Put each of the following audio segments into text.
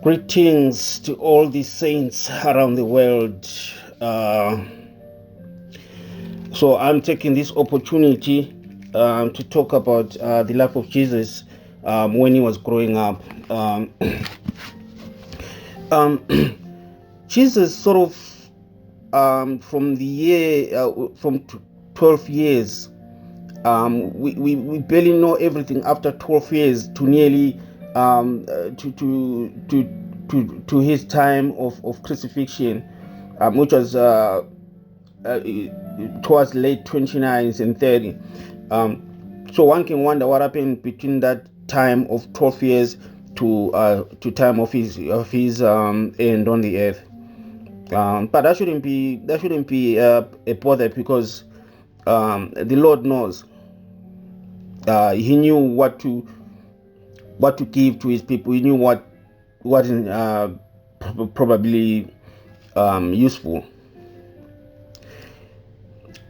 Greetings to all the saints around the world. So I'm taking this opportunity to talk about the life of Jesus when he was growing up. Jesus sort of from the year from 12 years. We barely know everything after 12 years to nearly to his time of crucifixion, which was towards late 29s and 30. So one can wonder what happened between that time of 12 years to time of his end on the earth. But that shouldn't be a bother, because the Lord knows. He knew what to give to his people. He knew what wasn't probably useful.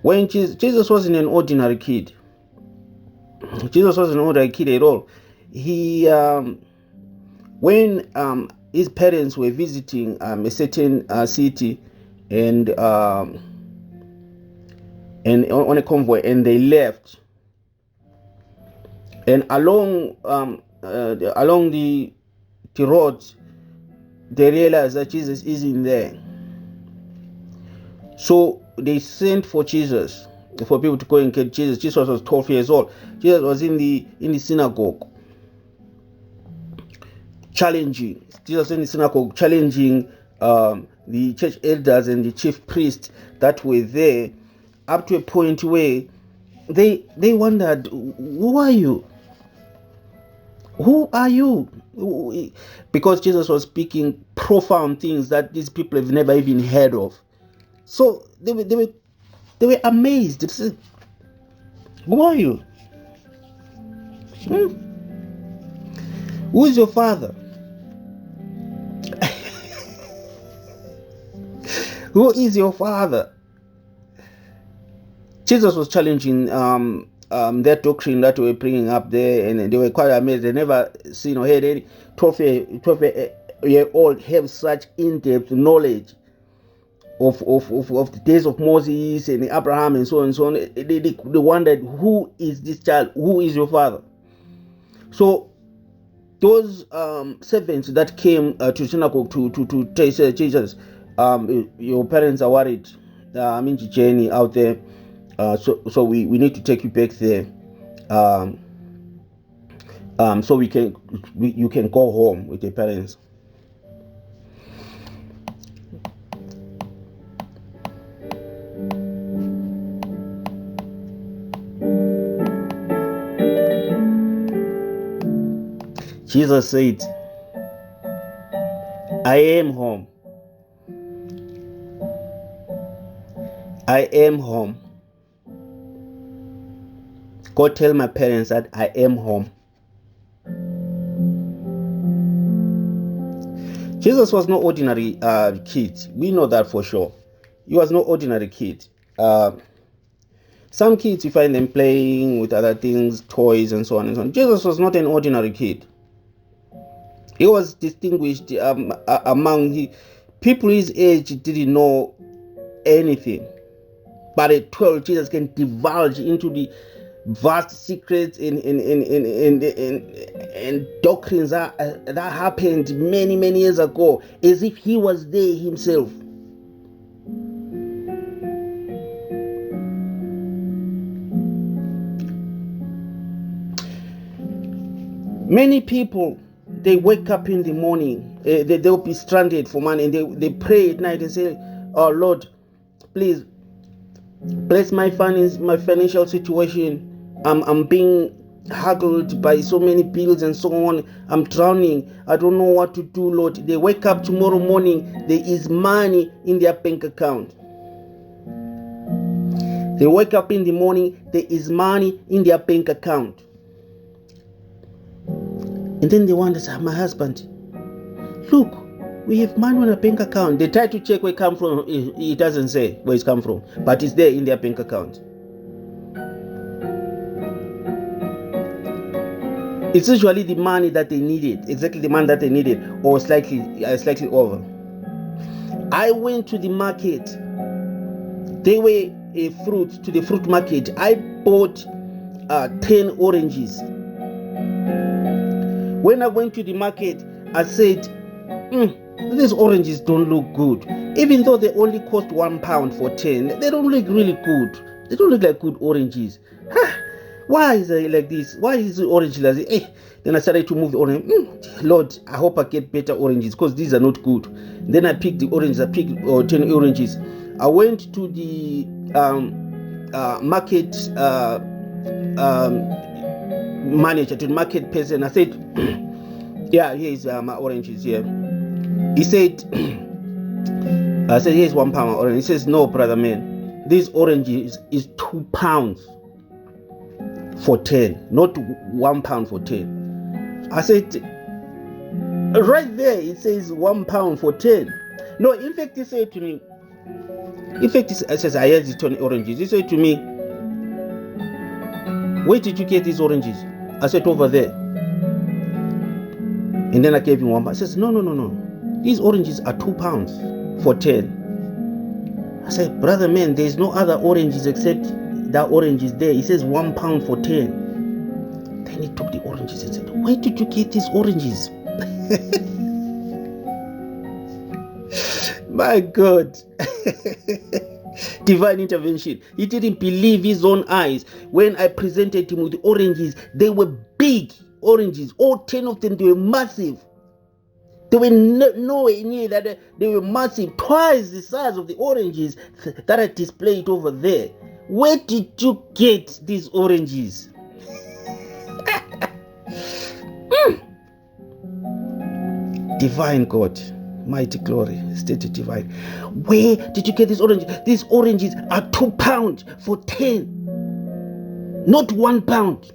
When Jesus wasn't an ordinary kid. Jesus wasn't an ordinary kid at all. He when his parents were visiting a certain city, and on a convoy, and they left, and along the road, they realized that Jesus isn't there. So they sent for Jesus, for people to go and get Jesus. Jesus was 12 years old. Jesus was in the synagogue, challenging the church elders and the chief priests that were there, up to a point where they wondered, who are you? Who are you? Because Jesus was speaking profound things that these people have never even heard of. So they were amazed. They said, who are you? Who is your father? Who is your father? Jesus was challenging their doctrine that we were bringing up there, and they were quite amazed. They never seen or heard any 12-year-old have such in-depth knowledge of the days of Moses and Abraham and so on and so on. They wondered, who is this child? Who is your father? So those servants that came to synagogue to tell Jesus, your parents are worried. I'm in the journey out there, so we need to take you back there, so you can go home with your parents. Jesus said, I am home. I am home. Go tell my parents that I am home. Jesus was no ordinary kid. We know that for sure. He was no ordinary kid. Some kids, you find them playing with other things, toys and so on and so on. Jesus was not an ordinary kid. He was distinguished among the people his age. Didn't know anything. But at 12, Jesus can divulge into the vast secrets and doctrines that happened many years ago, as if he was there himself. Many people, they wake up in the morning, they'll be stranded for money, and they pray at night and say, oh Lord, please bless my financial situation. I'm being haggled by so many bills and so on. I'm drowning. I don't know what to do, Lord. They wake up tomorrow morning, there is money in their bank account. They wake up in the morning, there is money in their bank account. And then they wonder, my husband, look, we have money on a bank account. They try to check where it comes from. It doesn't say where it's come from, but it's there in their bank account. It's usually the money that they needed, exactly the money that they needed, or slightly over. I went to the market. They were a fruit to the fruit market. I bought 10 oranges. When I went to the market, I said, these oranges don't look good. Even though they only cost £1 for 10, they don't look really good. They don't look like good oranges. Why is it like this? Why is the orange like this? Then I started to move the orange. Lord, I hope I get better oranges because these are not good. Then I picked the oranges. I picked 10 oranges. I went to the market manager, to the market person. I said, yeah, here's my oranges here. He said, I said, here's £1 orange. He says, no, brother man, this orange is £2 for 10, not £1 for 10. I said, right there, it says £1 for 10. No, in fact, he said to me, I says, I had these 20 oranges. He said to me, where did you get these oranges? I said, over there. And then I gave him £1. I says, no. These oranges are £2 for 10. I said, brother man, there's no other oranges except that orange is there. He says £1 for 10. Then he took the oranges and said, where did you get these oranges? My God. Divine intervention. He didn't believe his own eyes. When I presented him with the oranges, they were big oranges. All 10 of them, they were massive. They were nowhere near that. They were massive, twice the size of the oranges that I displayed over there. Where did you get these oranges? Divine God, mighty glory, stated divine. Where did you get these oranges? These oranges are £2 for 10, not £1.